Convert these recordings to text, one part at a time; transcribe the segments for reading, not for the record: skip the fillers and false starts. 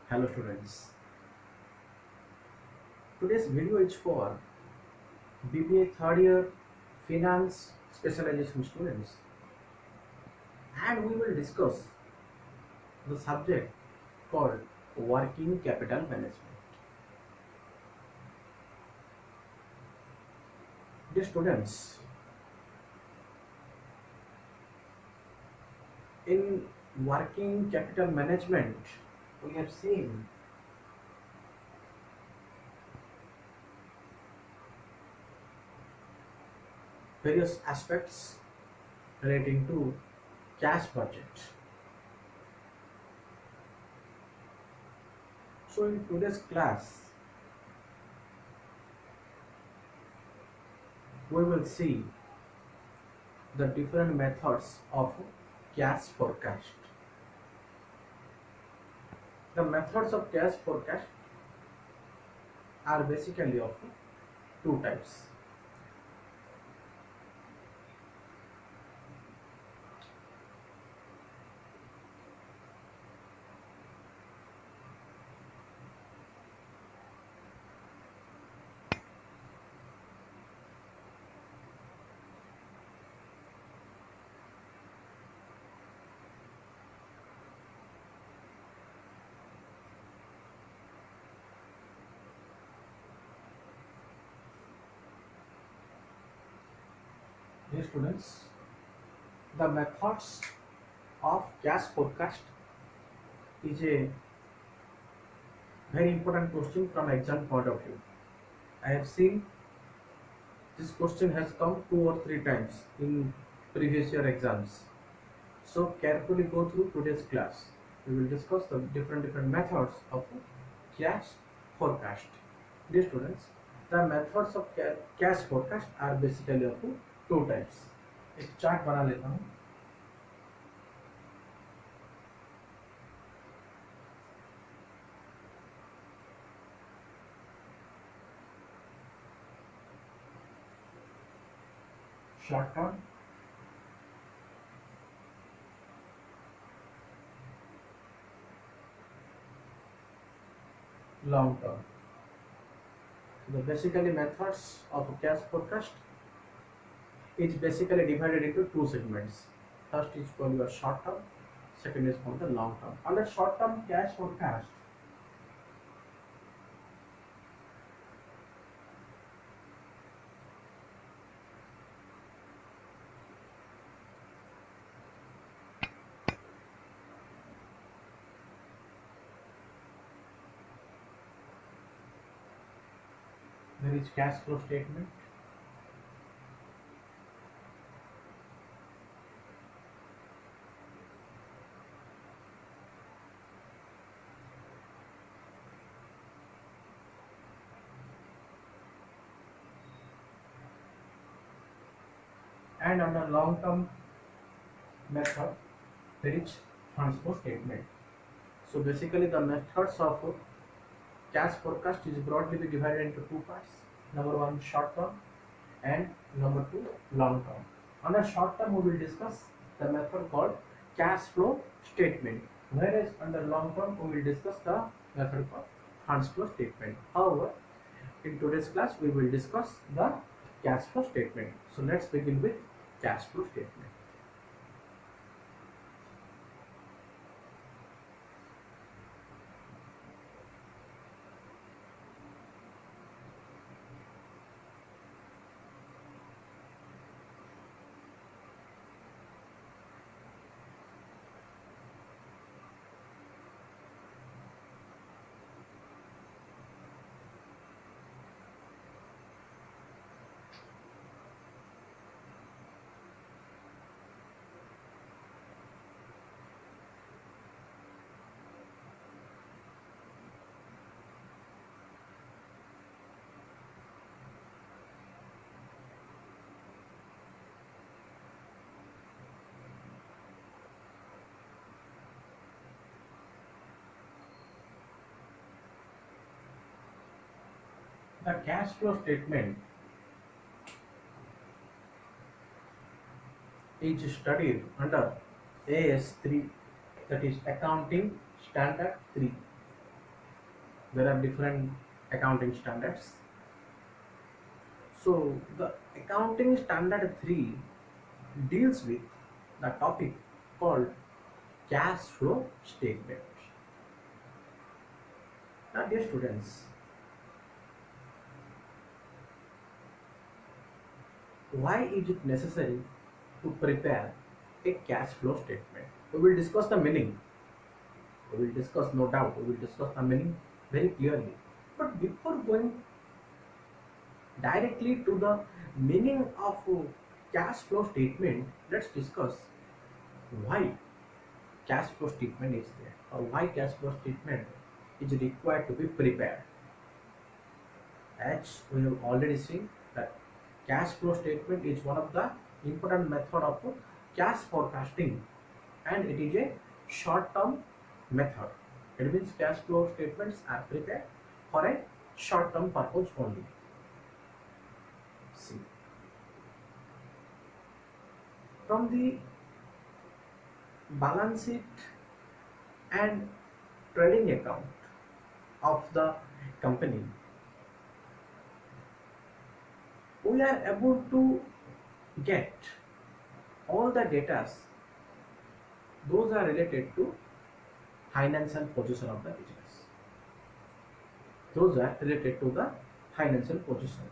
Hello students. Today's video is for BBA third year finance specialization students, and we will discuss the subject called working capital management. Dear students, in working capital management we have seen various aspects relating to cash budget. So in today's class we will see the different methods of cash forecast. The methods of cash forecast are basically of two types. Dear students, the methods of cash forecast is a very important question from exam point of view. I have seen this question has come 2 or 3 times in previous year exams. So carefully go through today's class. We will discuss the different methods of cash forecast. Dear students, the methods of cash forecast are basically of two types. एक chart बना लेता हूँ. Short term, long term. So the basically methods of cash forecast is basically divided into two segments. First is for your short term, second is for the long term. Under short term cash forecast, there is cash flow statement, and under long term method there is funds flow statement. So basically the methods of cash forecast is broadly be divided into two parts. Number one short term and number two long term. Under short term we will discuss the method called cash flow statement, whereas under long term we will discuss the method called funds flow statement. However, in today's class we will discuss the cash flow statement. So let's begin with cash flow statement. The cash flow statement is studied under AS3, that is Accounting Standard 3. There are different accounting standards. So the accounting standard 3 deals with the topic called cash flow statement. Now, dear students, why is it necessary to prepare a cash flow statement? We will discuss the meaning. We will discuss, no doubt, we will discuss the meaning very clearly. But before going directly to the meaning of cash flow statement, let's discuss why cash flow statement is there, or why cash flow statement is required to be prepared. As we have already seen that cash flow statement is one of the important method of cash forecasting, and it is a short term method. It means cash flow statements are prepared for a short term purpose only. See, from the balance sheet and trading account of the company, we are able to get all the data. Those are related to financial position of the business. Those are related to the financial position.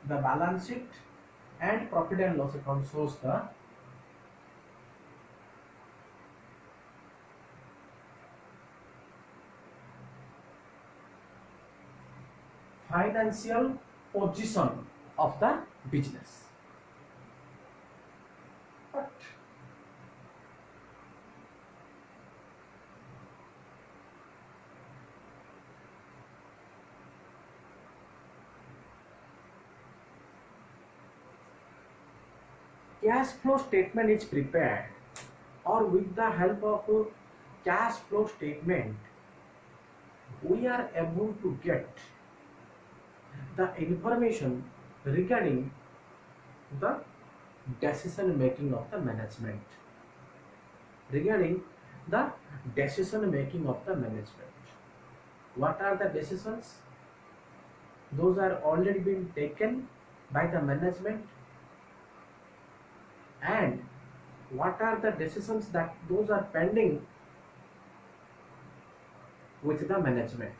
The balance sheet and profit and loss account shows the financial position of the business. But cash flow statement is prepared, or with the help of a cash flow statement, we are able to get the information regarding the decision making of the management. Regarding the decision making of the management. What are the decisions? Those are already been taken by the management, and what are the decisions that those are pending with the management.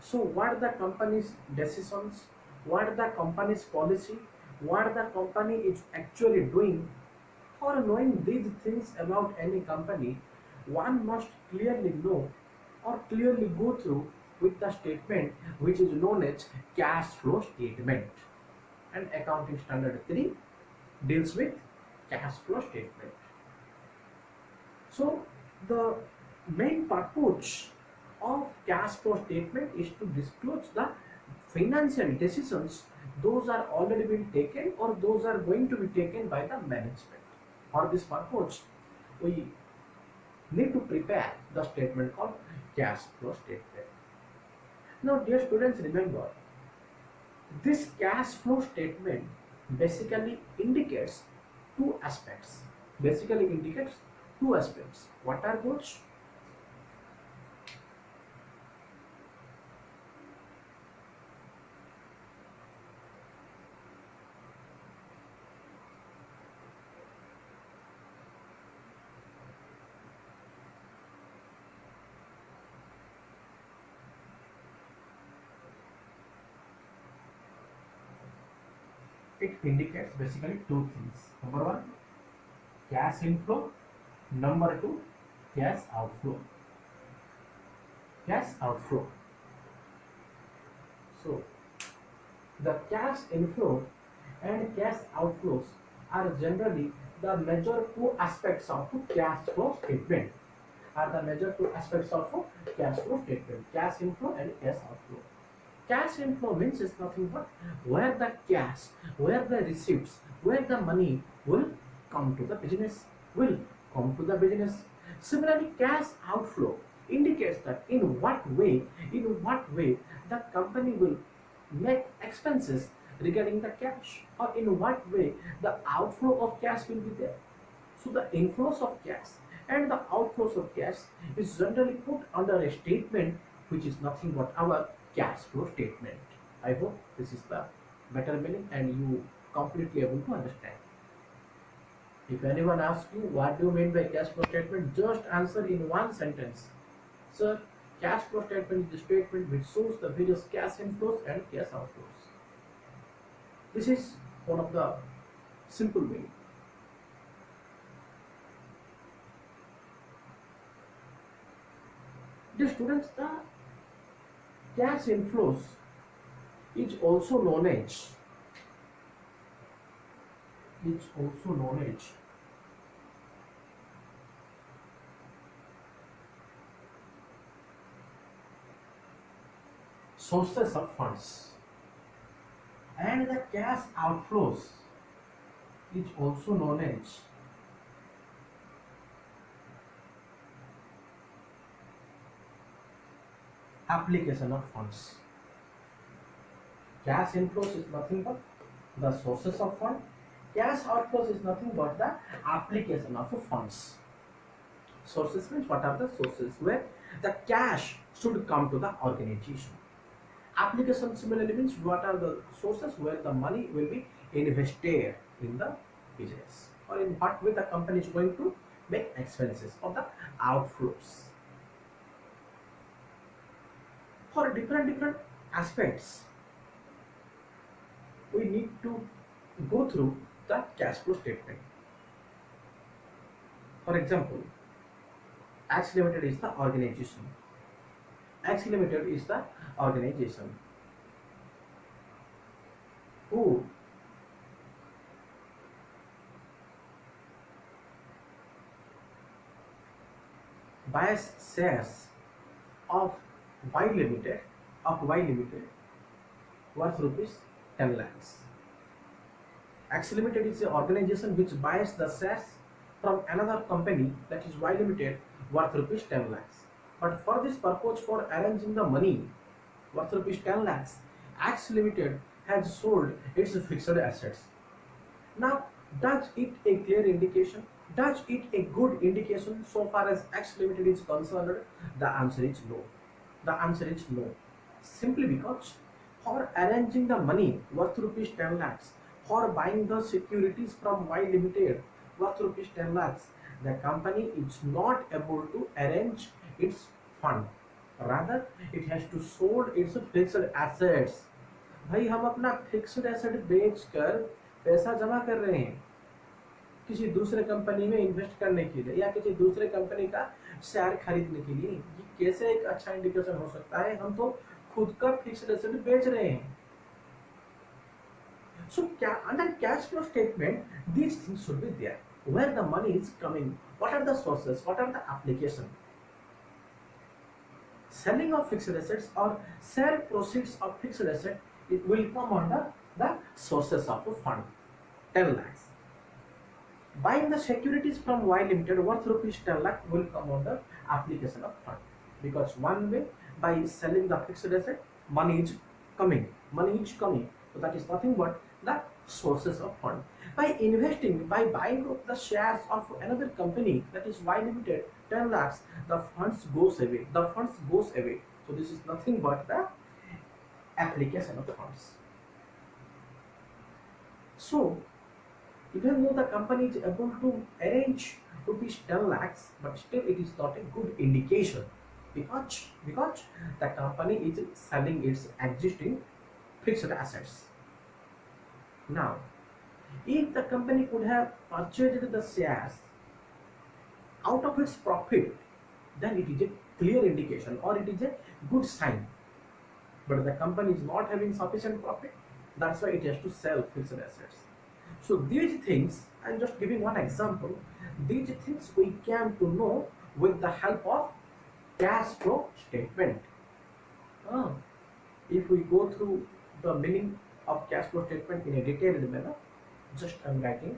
So what the company's decisions, what the company's policy, what the company is actually doing. For knowing these things about any company, one must clearly know or clearly go through with the statement which is known as cash flow statement. And accounting standard 3 deals with cash flow statement. So the main purpose of cash flow statement is to disclose the financial decisions those are already been taken or those are going to be taken by the management. For this purpose, we need to prepare the statement called cash flow statement. Now, dear students, remember, this cash flow statement basically indicates two aspects. What are those? It indicates basically two things. Number one, cash inflow. Number two, cash outflow. Cash outflow. So the cash inflow and cash outflows are generally the major two aspects of cash flow statement. Cash inflow and cash outflow. Cash inflow means is nothing but where the cash, where the receipts, where the money will come to the business, Similarly, cash outflow indicates that in what way the company will make expenses regarding the cash, or in what way the outflow of cash will be there. So the inflows of cash and the outflows of cash is generally put under a statement which is nothing but our cash flow statement. I hope this is the better meaning and you completely able to understand. If anyone asks you what do you mean by cash flow statement, just answer in one sentence. Sir, cash flow statement is the statement which shows the various cash inflows and cash outflows. This is one of the simple meaning. Dear students, the cash inflows is also known as is also known as sources of funds, and the cash outflows is also known as application of funds. Cash inflows is nothing but the sources of fund. Cash outflows is nothing but the application of funds. Sources means what are the sources where the cash should come to the organization. Application similarly means what are the sources where the money will be invested in the business, or in what way the company is going to make expenses or the outflows. For different aspects, we need to go through the cash flow statement. For example, X Limited is the organization. X Limited is the organization who buys shares of Y Limited worth rupees 10 lakhs. X Limited is an organization which buys the shares from another company, that is Y Limited, worth rupees 10 lakhs. But for this purpose, for arranging the money worth rupees 10 lakhs, X Limited has sold its fixed assets. Now, does it a clear indication? Does it a good indication so far as X Limited is concerned? The answer is no. The answer is no. Simply because for arranging the money worth rupees 10 lakhs, for buying the securities from Y Limited worth rupees 10 lakhs, the company is not able to arrange its fund. Rather, it has to sold its fixed assets. भाई हम अपना fixed asset बेचकर पैसा जमा कर रहे हैं किसी दूसरे कंपनी में इन्वेस्ट करने के लिए या किसी दूसरे कंपनी का शेयर खरीदने के लिए। ये कैसे एक अच्छा इंडिकेशन हो सकता है? हम तो खुद का फिक्स्ड एसेट बेच रहे हैं। So under cash flow statement, these things should be there. Where the money is coming, what are the sources, what are the application? Selling of fixed assets or sale proceeds of fixed asset, it will come under the sources of a fund, 10 lakhs. Buying the securities from Y Limited worth rupees 10 lakh will come under application of fund, because one way by selling the fixed asset, money is coming. So that is nothing but the sources of fund. By investing, by buying the shares of another company, that is Y Limited, 10 lakhs, the funds goes away. So this is nothing but the application of funds. So even though the company is able to arrange rupees 10 lakhs, but still it is not a good indication, because the company is selling its existing fixed assets. Now, if the company could have purchased the shares out of its profit, then it is a clear indication or it is a good sign. But the company is not having sufficient profit, that's why it has to sell fixed assets. So these things, I'm just giving one example, these things we came to know with the help of cash flow statement. If we go through the meaning of cash flow statement in a detailed manner, just I'm writing.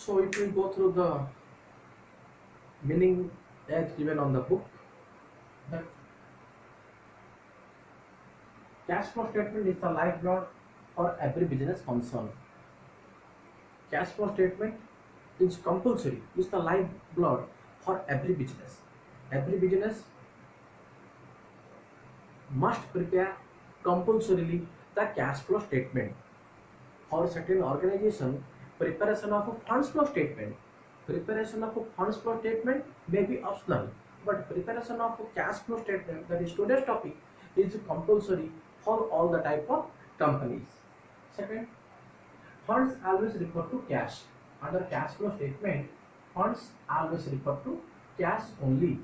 So if we go through the meaning as given on the book, the cash flow statement is the lifeblood for every business concern. Cash flow statement is compulsory, is the lifeblood for every business. Every business must prepare compulsorily the cash flow statement. For certain organization, preparation of a funds flow statement. Preparation of a funds flow statement may be optional, but preparation of a cash flow statement, that is today's topic, is compulsory for all the type of companies. Second, funds always refer to cash. Under cash flow statement, funds always refer to cash only.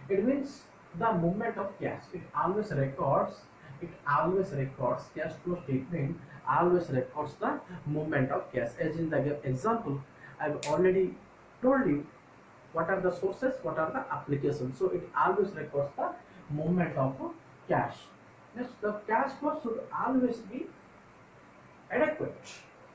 It means the movement of cash. It always records cash flow statement, always records the movement of cash. As in the example, I've already told you what are the sources, what are the applications. So it always records the movement of cash. Next, the cash flow should always be adequate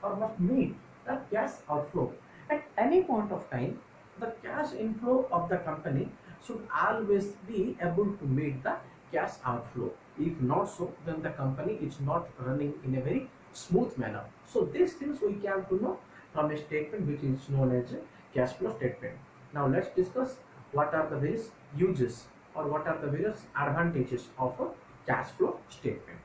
or must meet the cash outflow. At any point of time, the cash inflow of the company should always be able to meet the cash outflow. If not so, then the company is not running in a very smooth manner. So these things we can to know from a statement which is known as a cash flow statement. Now let's discuss what are the various uses or what are the various advantages of a cash flow statement.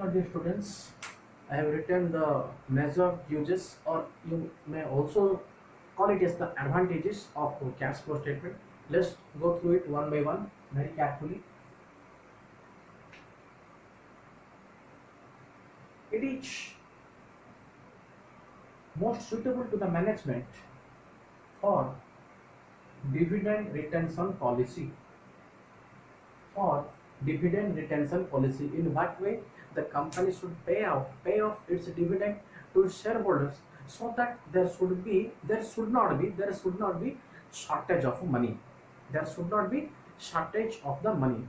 dear students, I have written the major uses, or you may also call it as the advantages of cash flow statement. Let's go through it one by one very carefully. It is most suitable to the management for dividend retention policy. For dividend retention policy, in what way the company should pay off its dividend to its shareholders, so that there should not be shortage of money. There should not be shortage of the money.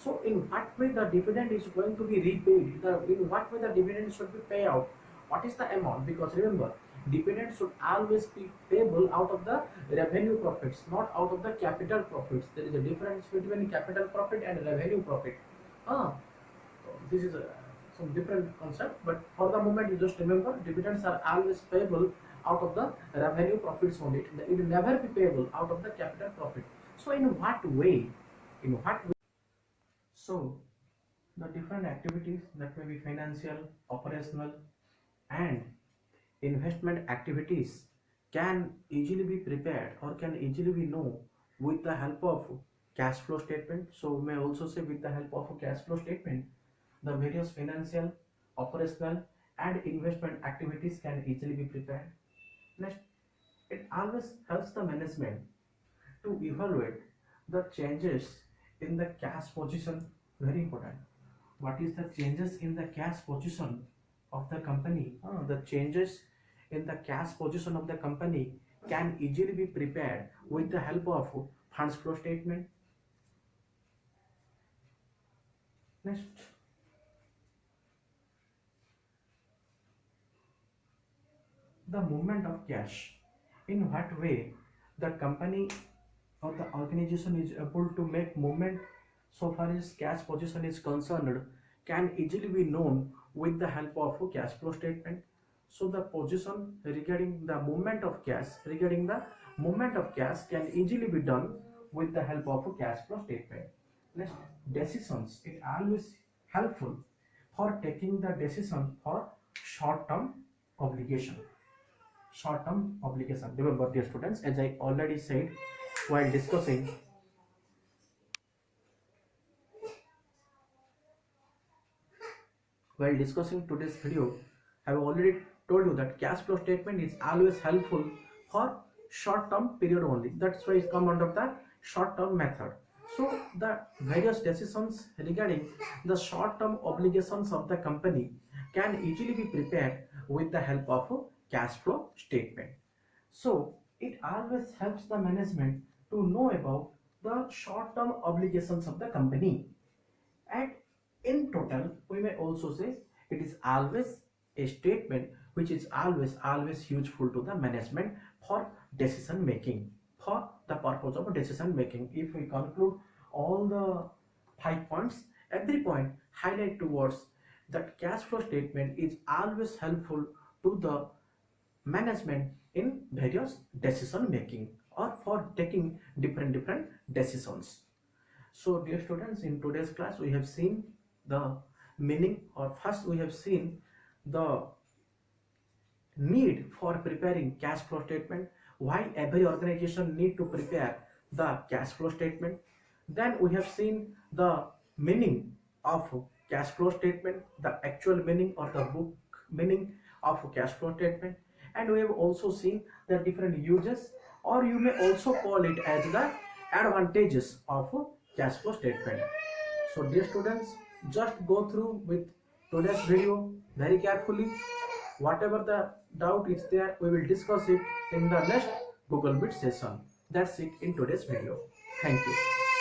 So in what way the dividend is going to be repaid, in what way the dividend should be paid out, what is the amount? Because remember, dividend should always be payable out of the revenue profits, not out of the capital profits. There is a difference between capital profit and revenue profit. This is some different concept, but for the moment you just remember, dividends are always payable out of the revenue profits only. It will never be payable out of the capital profit. So in what way? So the different activities, that may be financial, operational, and investment activities, can easily be prepared or can easily be known with the help of cash flow statement. So we may also say, with the help of a cash flow statement, the various financial, operational, and investment activities can easily be prepared. Next, it always helps the management to evaluate the changes in the cash position. Very important. What is the changes in the cash position of the company? The changes in the cash position of the company can easily be prepared with the help of funds flow statement. Next, the movement of cash. In what way the company or the organization is able to make movement so far as cash position is concerned can easily be known with the help of a cash flow statement. So the position regarding the movement of cash can easily be done with the help of a cash flow statement. Next, decisions. It always helpful for taking the decision for short-term obligation. Short-term obligation. Remember, dear students, as I already said while discussing today's video, I have already told you that cash flow statement is always helpful for short-term period only. That's why it's come under the short-term method. So the various decisions regarding the short-term obligations of the company can easily be prepared with the help of a cash flow statement. So it always helps the management to know about the short-term obligations of the company. And in total, we may also say it is always a statement which is always useful to the management for decision making, for the purpose of decision making. If we conclude all the 5 points, every point highlight towards that cash flow statement is always helpful to the management in various decision making or for taking different decisions. So dear students, in today's class we have seen the meaning, or first we have seen the need for preparing cash flow statement, why every organization need to prepare the cash flow statement. Then we have seen the meaning of cash flow statement, the actual meaning or the book meaning of cash flow statement, and we have also seen the different uses, or you may also call it as the advantages of cash flow statement. So dear students, just go through with today's video very carefully. Whatever the doubt is there, we will discuss it in the next Google Meet session. That's it in today's video. Thank you.